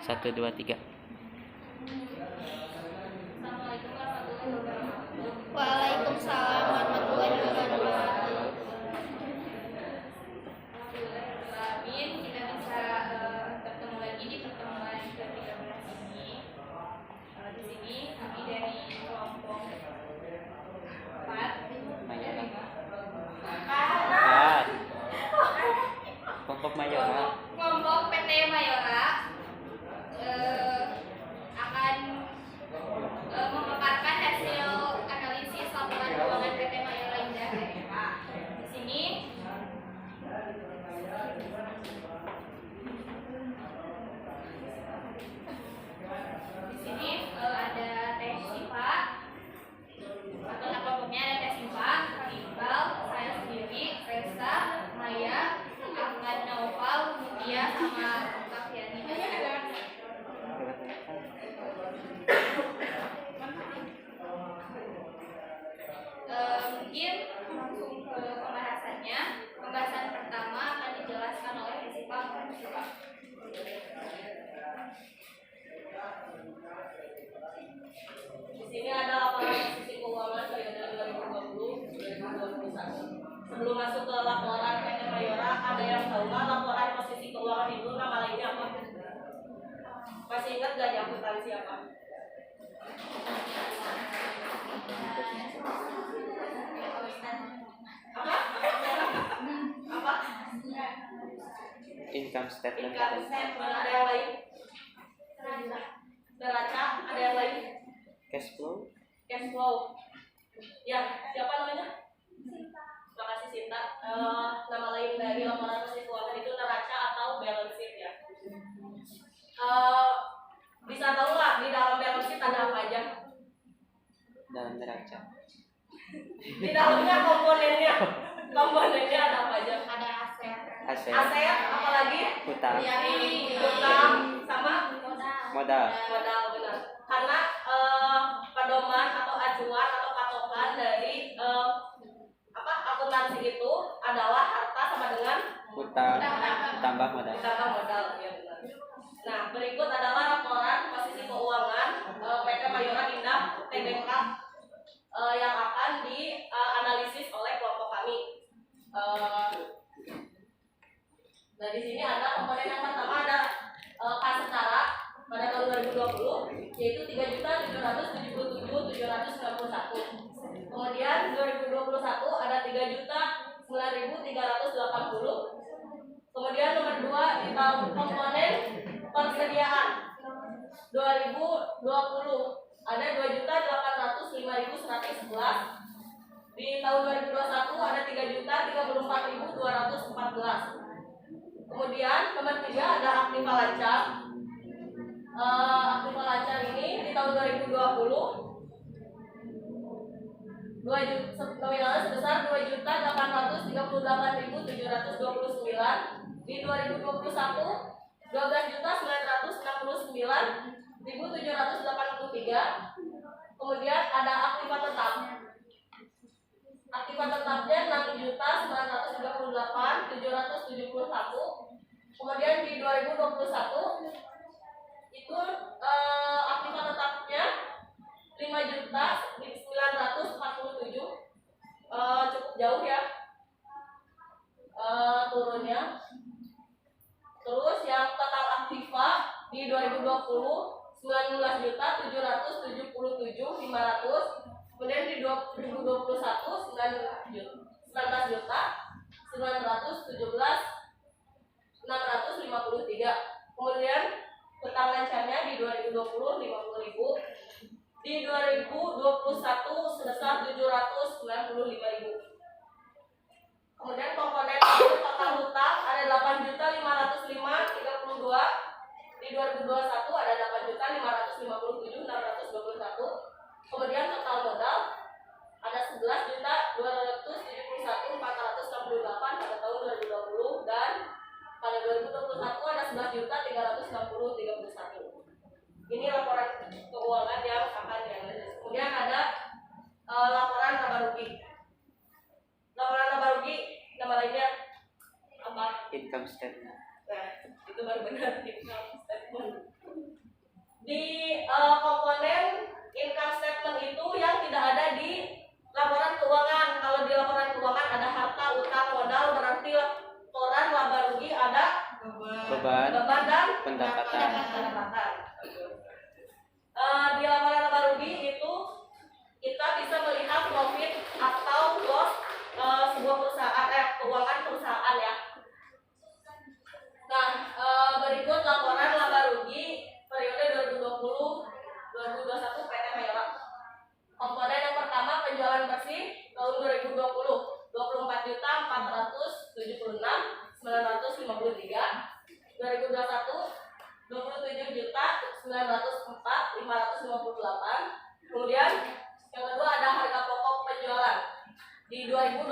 1, 2, 3. Assalamualaikum warahmatullahi wabarakatuh. Waalaikumsalam warahmatullahi wabarakatuh. Alhamdulillahirrahmanirrahim, kita bisa bertemu lagi di pertemuan ke-13 ini. Di sini kami dari kelompok 4 Kelompok Mayora. kelompok PT Mayora akan memaparkan hasil analisis laporan keuangan PT Mayora Indah RMA. Di sini ada Teh Siva. Anggota kelompoknya ada Teh Siva, Iqbal, saya sendiri, Reza, Maya, Ahmad Naufal, Mutia, sama Kafiani. Mungkin langsung ke pembahasannya. Pembahasan pertama akan dijelaskan oleh Teh Siva. Di sini ada laporan posisi keuangan periode 2020-2021. Sebelum masuk ke laporan PT Mayora, ada yang tahu nggak laporan posisi keuangan itu nama lainnya apa? Masih ingat nggak di akuntansi apa? Apa? Income statement. Income statement. Ada yang lain? Neraca. Ada yang lain? Cash flow. Cash flow. Ya, siapa namanya? Terima kasih Sinta. Nama lain dari laporan posisi keuangan itu neraca atau balance sheet ya. Bisa tahu nggak di dalam balance sheet ada apa aja? Dalam neraca. Di dalamnya komponennya ada apa aja? Ada aset, Aset, apalagi? Hutang. Hutang sama Modal. modal, benar. Karena pedoman atau acuan atau patokan dari akuntansi itu adalah harta sama dengan Hutang tambah modal. ditambah modal, ya benar. Nah, berikut adalah laporan posisi keuangan PT Mayora Indah TBK yang akan dianalisis oleh kelompok kami. Nah, di sini ada komponen yang pertama, ada kas setara pada tahun 2020 yaitu 3.777.791. Kemudian 2021 ada 3.009.380. Kemudian nomor 2 di tahun komponen persediaan 2020 ada 2.805.111. Di tahun 2021 ada 3.034.214. Kemudian nomor 3 ada aktiva lancar. Aktiva lancar ini di tahun 2020 nominalnya sebesar 2.838.729. Di 2021 12.969.783. Kemudian ada aktiva tetap. Aktiva tetapnya 6.938.771. Kemudian di 2021 itu aktiva tetapnya 5.947. Cukup jauh ya turunnya. Terus yang total aktiva di 2020 19.777.500. Kemudian di 2021 19.917.653. Kemudian hutang lancarnya di 2020 50.000. Di 2021 sebesar 795.000. Kemudian komponen total hutang ada 8.505.32. Di 2021 ada 8.557.621. Kemudian total modal ada 11.271.468 pada tahun 2020 dan pada 2021 ada 11.360.31. Ini laporan keuangan yang akan dianalisis. Kemudian ada laporan laba rugi. Laporan laba rugi nama lainnya apa? Income statement. Nah, itu baru benar income statement. di komponen income statement itu yang tidak ada di laporan keuangan. Kalau di laporan keuangan ada harta, utang, modal, berarti laporan laba rugi ada Beban. dan Pendapatan. pendapatan. Di laporan laba rugi itu kita bisa melihat profit atau loss sebuah perusahaan, keuangan perusahaan ya. Nah, berikut laporan laba rugi periode 2020-2021 PT Mayora. Komponen yang pertama penjualan bersih tahun 2020 24.476.953. 2021 27.904.558. Kemudian yang kedua ada harga pokok penjualan. Di 2020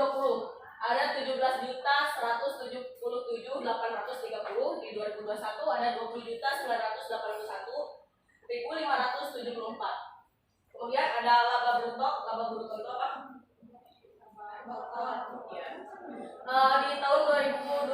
ada 17.177.830. Di 2021 ada 20.981.574. Kemudian ada laba bruto itu apa? Di tahun 2020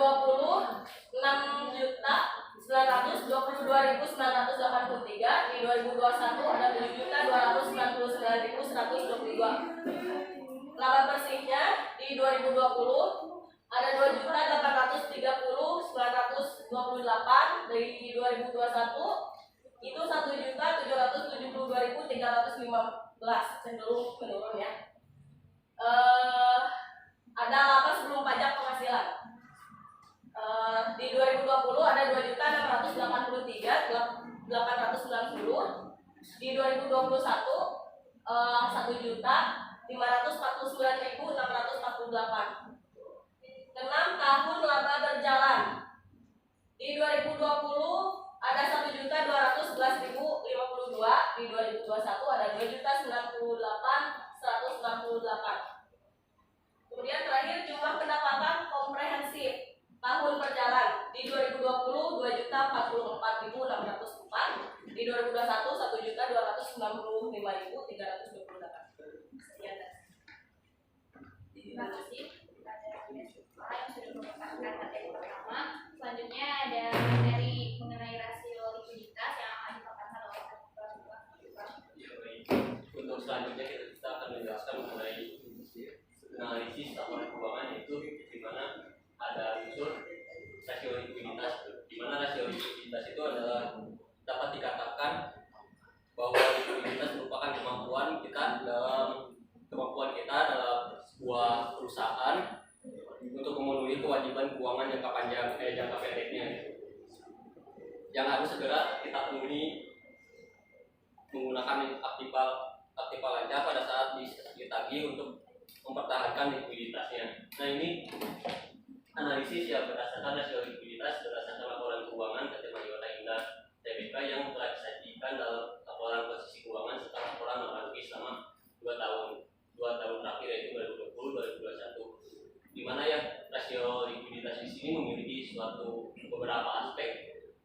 6.922.983. Di 2021 ada 7.299.122. Laba bersihnya di 2020 ada 2.830.928. Di 2021 itu 1.772.315, cenderung menurun ya. Ada laba sebelum pajak penghasilan. Di 2020 ada 2.683.890. Di 2021 1.549.648. 6 tahun laba berjalan. Di 2020 ada 1.211.052. Di 2021 ada 2.098.168. Kemudian terakhir jumlah pendapatan komprehensif tahun berjalan. Di 2020 2.044.604. Di 2021 1.295.328. Sekian. Terima kasih. Yang sudah merupakan materi pertama. Selanjutnya ada materi mengenai rasio likuiditas yang akan dipaparkan oleh Untuk selanjutnya kita akan menjelaskan mengenai analisis laporan keuangan, yaitu di mana ada unsur rasio likuiditas. Di mana rasio likuiditas itu adalah dapat dikatakan bahwa likuiditas merupakan kemampuan kita dalam sebuah perusahaan untuk memenuhi kewajiban keuangan jangka pendeknya, yang harus segera kita penuhi menggunakan aktiva lancar pada saat ditagih untuk mempertahankan likuiditasnya. Nah, ini analisis yang berdasarkan rasio likuiditas berdasarkan laporan keuangan PT Mayora Indah Tbk yang telah disajikan dalam laporan posisi keuangan serta laporan laba rugi selama 2 tahun terakhir, yaitu 2020-2021. Di mana ya rasio likuiditas di sini memiliki beberapa aspek,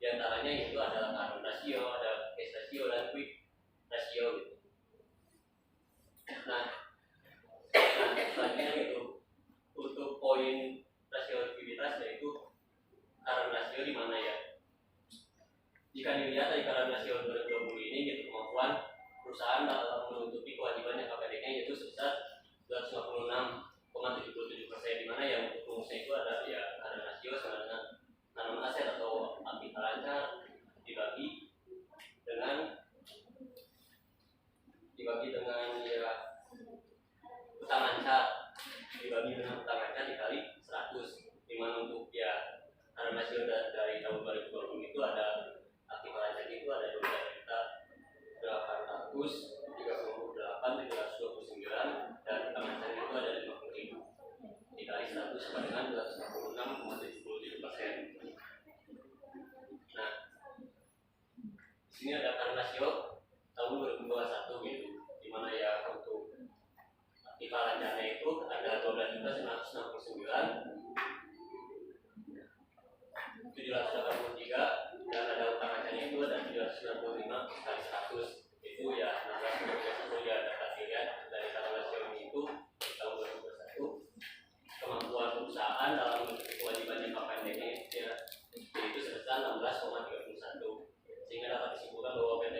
diantaranya yaitu adalah current rasio, ada cash rasio, dan quick rasio gitu. Nah selanjutnya itu untuk poin rasio likuiditas, yaitu current rasio, di mana ya jika dilihat dari current rasio 2020 ini gitu, kemampuan perusahaan dalam menutupi kewajiban jangka pendeknya yaitu sebesar 256,77%, di mana yang untuk rumusnya itu ada ya current rasio sama dengan tanam aset atau aktiva lancar dibagi dengan ya utang lancar dikali 100, di mana untuk ya current rasio dari tahun 2020 itu ada aktiva lancar itu ada 12.838.729, dan utang lancar itu ada 50.000 dikali 100 sama dengan 256,77%. Nah, di sini ada current rasio tahun 2021 gitu, di mana ya untuk aktiva lancarnya itu ada 12.969.783, dan ada utang lancarnya itu ada 795 kali 100, itu ya 16,31 ya. Dapat dilihat dari current rasio itu di tahun 2021 kemampuan perusahaan dalam memenuhi kewajiban jangka pendeknya yaitu sebesar 16,31, sehingga dapat disimpulkan bahwa PT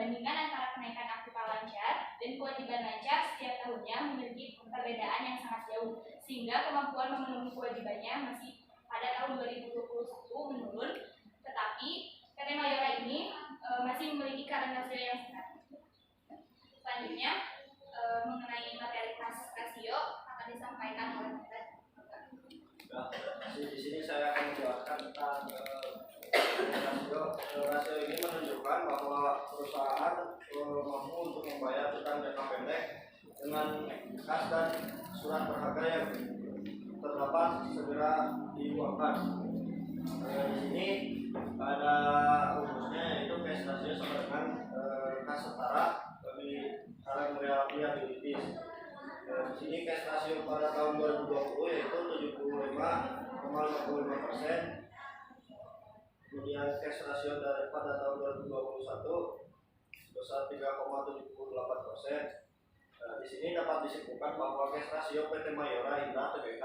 perbandingan antara kenaikan aktiva lancar dan kewajiban lancar setiap tahunnya memiliki perbedaan yang sangat jauh, sehingga kemampuan memenuhi kewajibannya masih pada tahun 2021 menurun, tetapi PT Mayora ini masih memiliki current ratio yang sehat. Selanjutnya mengenai materialitas rasio akan disampaikan oleh Dr. Nah, di sini saya akan menjelaskan tentang rasio ini menunjukkan bahwa perusahaan mampu untuk membayar utang jangka pendek dengan kas dan surat berharga yang terdapat segera diuangkan. Di sini ada rumusnya, yaitu cash ratio sama dengan kas setara bagi current liabilities. Di sini cash ratio pada tahun 2020 yaitu 75,55%. Kemudian cash ratio pada tahun 2021 sebesar 3,78%. Di sini dapat disimpulkan bahwa cash ratio PT Mayora Indah Tbk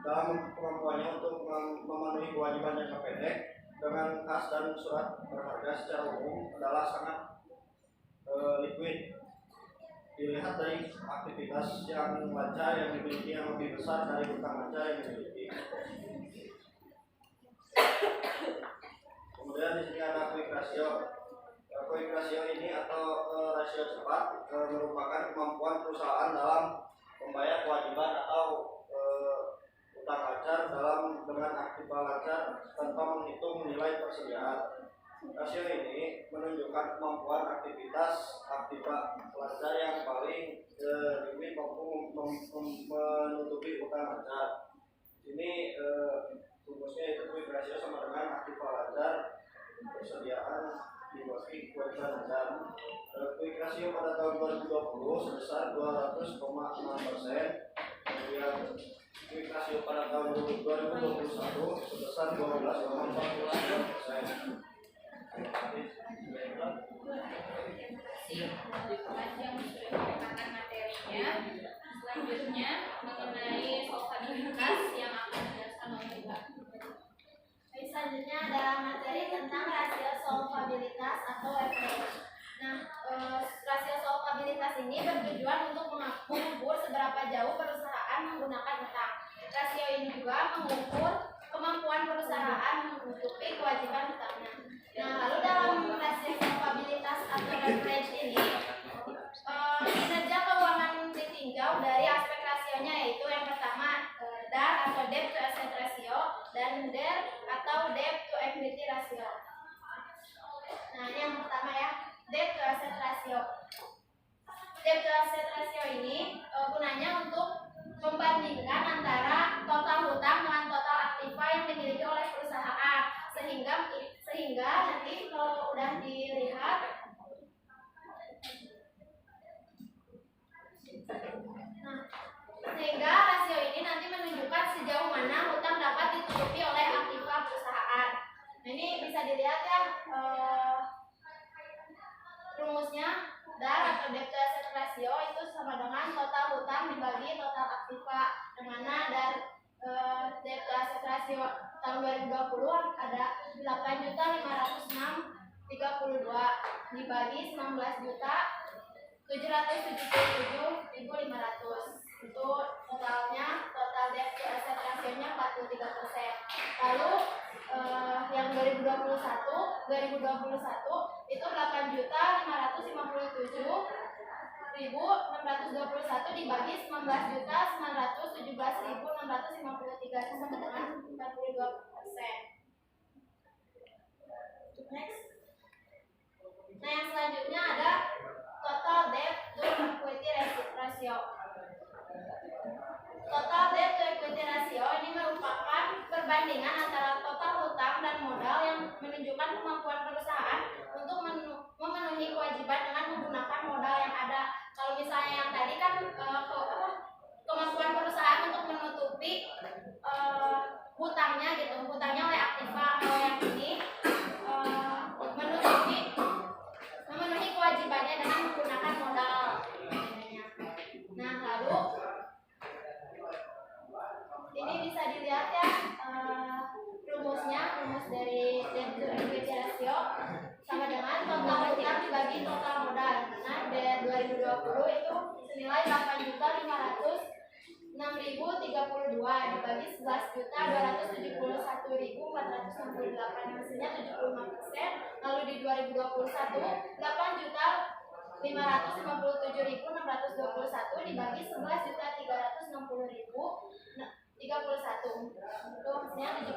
dalam kemampuannya untuk memenuhi kewajiban jangka pendek dengan kas dan surat berharga secara umum adalah sangat liquid. Dilihat dari aktivitas yang lancar yang dimiliki yang lebih besar dari utang lancar yang dimiliki. Kemudian di sini ada quick ratio. Quick ratio ini atau rasio cepat merupakan kemampuan perusahaan dalam membayar kewajiban atau utang lancar dengan aktiva lancar tanpa menghitung nilai persediaan. Rasio ini menunjukkan kemampuan aktivitas aktiva lancar yang paling limit mampu menutupi utang lancar. Ini rumusnya itu quick ratio sama dengan aktiva lancar persediaan dibagi kewajiban lancar. Quick ratio pada tahun 2020 sebesar 200,6%. Kemudian quick ratio pada tahun 2021 sebesar 12,49%. Yang sudah merupakan materinya. Selanjutnya mengenai solvabilitas yang akan dijelaskan oleh Mbak. Selanjutnya ada materi tentang rasio solvabilitas atau leverage. Nah, rasio solvabilitas ini bertujuan untuk mengukur seberapa jauh perusahaan menggunakan utang. Rasio ini juga mengukur kemampuan perusahaan menutupi kewajiban utangnya. Nah, lalu dalam rasio solvabilitas atau leverage ini, kinerja keuangan ditinjau dari aspek rasionya, yaitu yang pertama DAR atau debt to asset ratio dan DER atau debt to equity ratio. Nah, ini yang pertama ya, debt to asset ratio. Debt to asset ratio ini gunanya untuk membandingkan antara total hutang dengan total aktiva yang dimiliki oleh perusahaan, sehingga nanti kalau udah dilihat sehingga rasio ini nanti menunjukkan sejauh mana hutang dapat ditutupi oleh aktiva perusahaan. Nah, ini bisa dilihat ya rumusnya. DAR atau debt to asset ratio itu sama dengan total hutang dibagi total aktiva, di mana dari debt to asset ratio tahun 2020 ada 8.506.32 dibagi 19.777.500. Itu totalnya, total debt to asset ratio-nya 43%. Lalu yang 2021 itu 8.557.621 dibagi 19.917.653 sama dengan 42%. Next. Nah, yang selanjutnya ada total debt to equity ratio. Total debt to equity ratio ini merupakan perbandingan antara total hutang dan modal yang menunjukkan kemampuan perusahaan untuk memenuhi kewajiban dengan menggunakan modal yang ada. Kalau misalnya yang tadi kan kemampuan perusahaan untuk menutupi hutangnya gitu, hutangnya oleh aktiva. Kalau yang ini memenuhi kewajiban senilai 8.506.032 dibagi 11.271.468 hasilnya 75%. Lalu di 2021 8.557.621 dibagi 11.360.031 itu hasilnya 75%.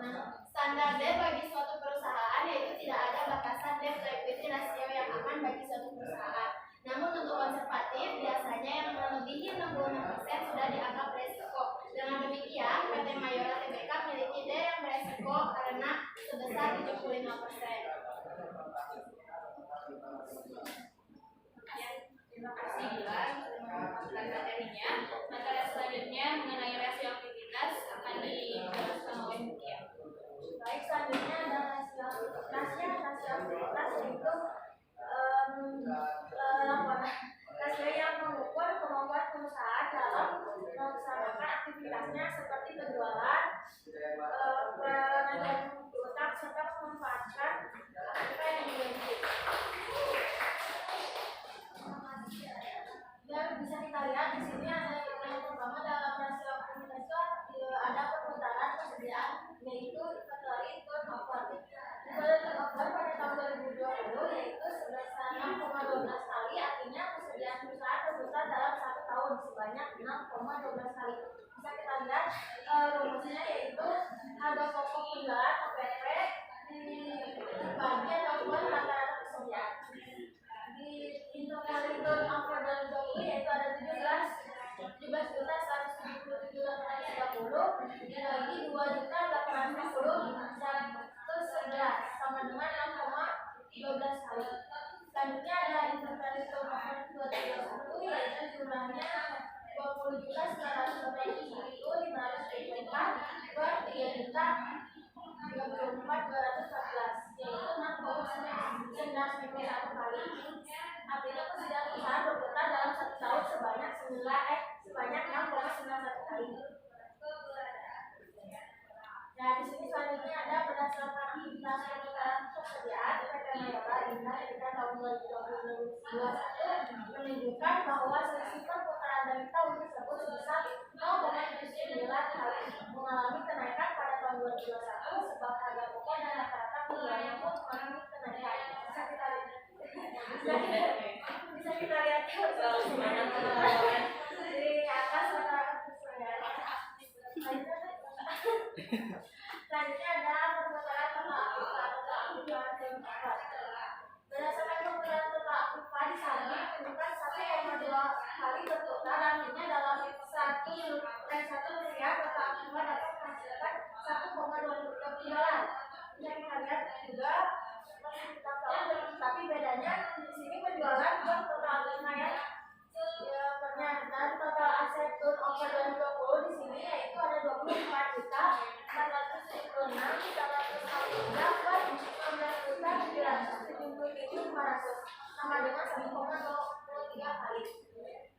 Nah, standar debt bagi suatu perusahaan yaitu tidak ada batasan debt to equity ratio yang aman bagi suatu perusahaan. Namun untuk konservatif biasanya yang melebihi 66% sudah dianggap resiko. Dengan demikian, PT Mayora Tbk memiliki debt yang beresiko karena sebesar 75%. Terima kasih Bila untuk materinya. Materi selanjutnya mengenai rasio aktivitas akan dijelaskan oleh Mutia. Baik, selanjutnya ada rasio aktivitasnya. Rasio aktivitas yaitu rasio yang mengukur kemampuan perusahaan dalam melaksanakan aktivitasnya seperti penjualan, pengadaan utang serta memanfaatkan aktiva yang dimiliki. Dan bisa kita lihat di sini ada yang pertama dalam rasio aktivitas itu ada perputaran persediaan yaitu inventory turnover. Inventory turnover pada tahun 2020 yaitu sebesar 6,12 kali, artinya persediaan perusahaan berputar dalam 1 tahun sebanyak 6,12 kali. Bisa kita lihat rumusnya yaitu harga pokok penjualan OPP dibagi atau buat rata-rata persediaan. Di inventory turnover 2020 yaitu ada 17.177.830 dibagi 2.850.111 sama dengan 6,12 kali. Selanjutnya ada inventory turnover 2021 yaitu jumlahnya 20.984.574 per 3.034.214 yaitu 6,91 kali. Artinya persediaan perusahaan berputar dalam 1 tahun sebanyak 6,91 kali. Nah, di sini selanjutnya ada berdasarkan aktivitas perputaran persediaan PT Mayora Indah Tbk tahun 2021 menunjukkan bahwa selisih perputaran dari tahun tersebut sebesar 0,79 kali, mengalami kenaikan pada tahun 2021 sebab harga pokok dan rata-rata penjualannya pun mengalami kenaikan. Bisa kita lihat di atas rata-rata persediaan. Selanjutnya ada perputaran total aktiva atau aktiva keempat. Berdasarkan perputaran total aktiva di sana menunjukkan 1,2 kali berputar, artinya dalam 1 miliar total aktiva dapat menghasilkan 1,23 penjualan. Bisa kita lihat juga tapi bedanya di sini penjualan bukan total aktiva dan total aset turnover 2020 di sini yaitu ada 24.443.16.977.500 sama dengan 1,23 kali.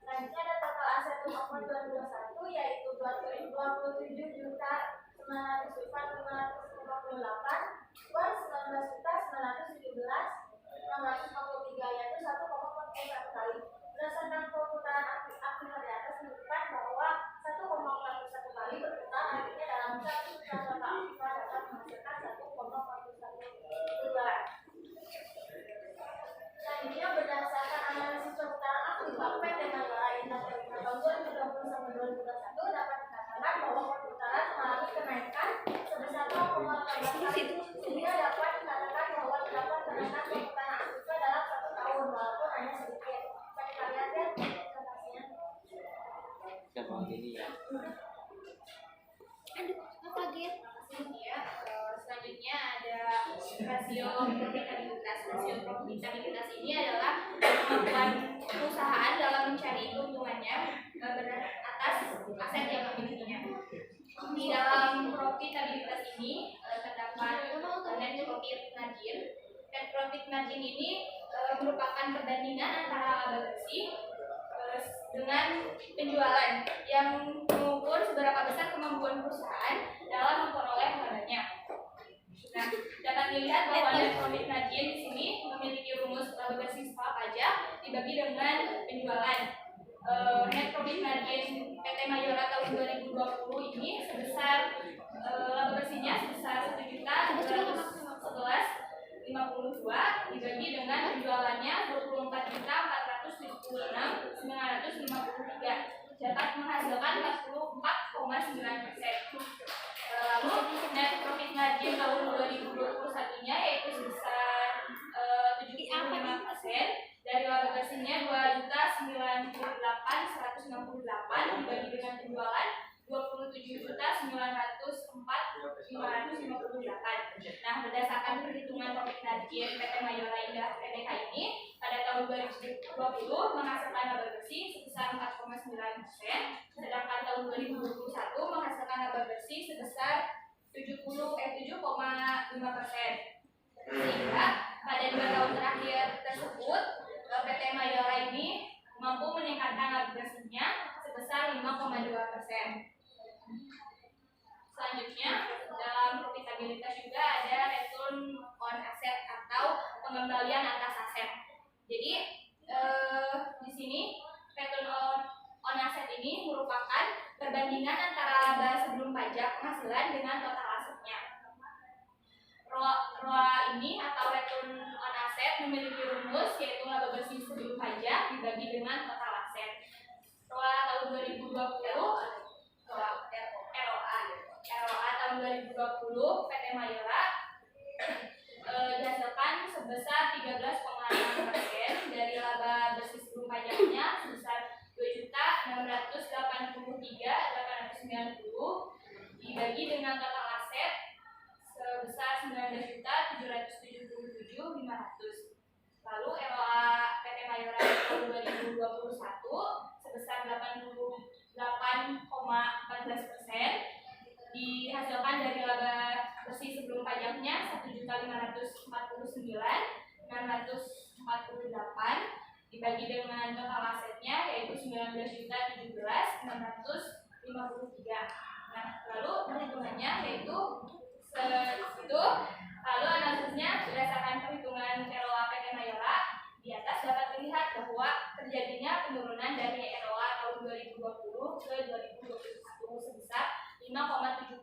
Selanjutnya ada total aset turnover 2021 yaitu 27.904.558 per 19.917.643 yaitu 1,41 kali. Berdasarkan perputaran aktiva di atas menunjukkan bahwa 1,41 kali berputar, artinya dalam 1 juta total aktiva dapat menghasilkan 1,41 bulan. Selanjutnya berdasarkan analisis perputaran aktiva PT Mayora Indah Tbk tahun 2020 sampai 2021 dapat dikatakan bahwa perputaran mengalami kenaikan sebesar 0,18 kali, sehingga dapat dikatakan bahwa terdapat kenaikan perputaran aktiva dalam 1 tahun walaupun hanya sedikit. Kita lihat ya presentasinya. Gampang gini ya. Aduh, apa gitu? Ya, selanjutnya ada rasio profitabilitas. Rasio profitabilitas ini adalah kemampuan perusahaan dalam mencari keuntungannya atas aset yang dimilikinya. Di dalam profitabilitas ini terdapat net profit margin. Net profit margin ini merupakan perbandingan antara laba bersih dengan penjualan yang mengukur seberapa besar kemampuan perusahaan dalam memperoleh labanya. Nah, dapat dilihat bahwa net profit margin di sini memiliki rumus laba bersih setelah pajak dibagi dibagi dengan penjualan. Net profit margin PT Mayora tahun 2020 ini sebesar laba bersihnya sebesar 1.211.052 dibagi dengan penjualannya 24.476.953 dapat menghasilkan 44,9%. Lalu net profit margin tahun 2021-nya yaitu sebesar 75% dari laba bersihnya 2.098.168 dibagi dengan penjualan 27.904.558. Nah, berdasarkan perhitungan profit margin PT Mayora Indah Tbk ini pada tahun 2020 menghasilkan laba bersih sebesar 4,9%, sedangkan tahun 2021 menghasilkan laba bersih sebesar 7,5%. Sehingga pada 2 tahun terakhir tersebut PT Mayora ini mampu meningkatkan laba bersihnya sebesar 5,2%. Selanjutnya dalam profitabilitas juga ada return on asset atau pengembalian atas aset. Jadi di sini return on asset ini merupakan perbandingan antara laba sebelum pajak penghasilan dengan total asetnya. ROA ini atau return on asset memiliki rumus yaitu laba bersih sebelum pajak dibagi dengan total aset. ROA tahun 2020 ROA tahun 2020 PT Mayora dihasilkan sebesar 13,6% dari laba bersih sebelum pajaknya sebesar 2.083.890 dibagi dengan total aset sebesar 19.777.500. Lalu ROA PT Mayora tahun 2021 sebesar 88,14% dihasilkan dari laba bersih sebelum pajaknya 1.549.948 dibagi dengan total asetnya yaitu 19.017.653. Nah, lalu perhitungannya yaitu lalu analisisnya berdasarkan perhitungan ROA PT Mayora di atas dapat terlihat bahwa terjadinya penurunan dari ROA tahun 2020 ke 2021 sebesar 5,76%.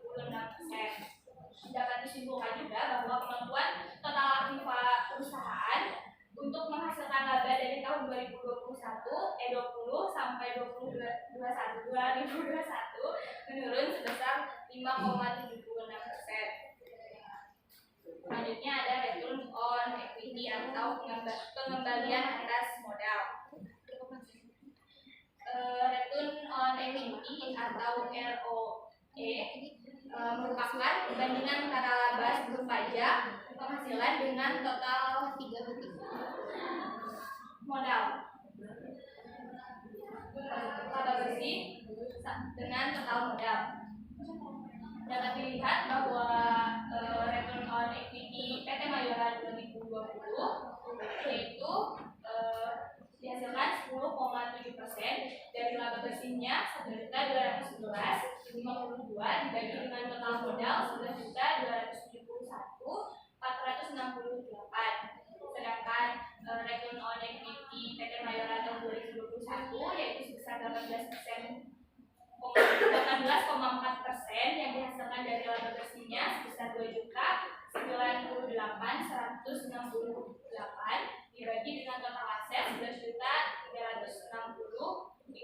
Dapat disimpulkan juga bahwa kemampuan total aktiva perusahaan untuk menghasilkan laba dari tahun 2020 sampai 2021 menurun sebesar 5,76%. Selanjutnya ada return on equity atau pengembalian atas modal. Return on equity atau ROE merupakan perbandingan antara laba sebelum pajak penghasilan dengan total modal. Laba bersih dengan total modal. Dapat dilihat bahwa return on equity PT Mayora 2020 yaitu dihasilkan 10,7% dari laba bersihnya 1.211.052 dibagi dengan total modal 11.271.468. Sedangkan return on equity PT Mayora tahun 2021 yaitu sebesar 18,4% yang dihasilkan dari laba bersihnya sebesar 2.098.168 dibagi dengan total aset 11.360.31.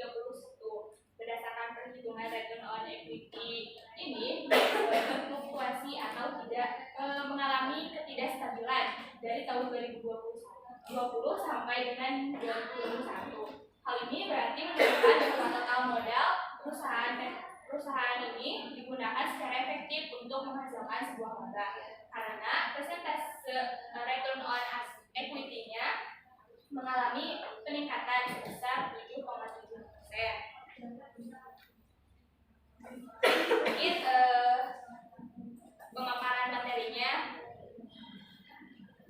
Berdasarkan perhitungan return on equity ini berfluktuasi atau tidak mengalami ketidakstabilan dari tahun 2020 sampai dengan 2021. Hal ini berarti menunjukkan bahwa total modal perusahaan ini digunakan secara efektif untuk menghasilkan sebuah laba karena persentase return on equity-nya mengalami peningkatan sebesar 7,7%. Mungkin pemaparan materinya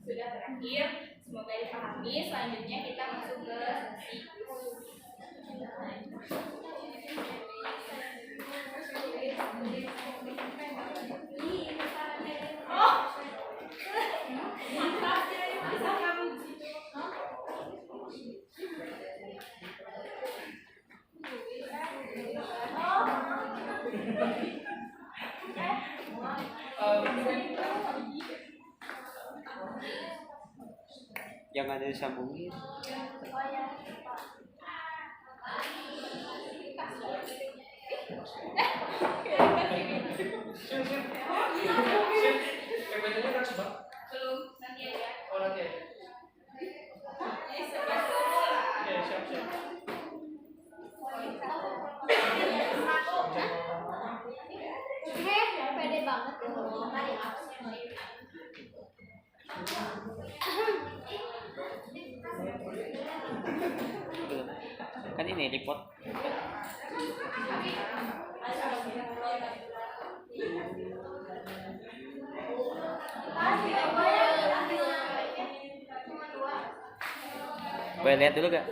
sudah berakhir, semoga dipahami. Selanjutnya kita masuk ke sesi Jangan disambungin. Belum, nanti aja. Pede banget ya. Kan ini report. Boleh lihat dulu gak?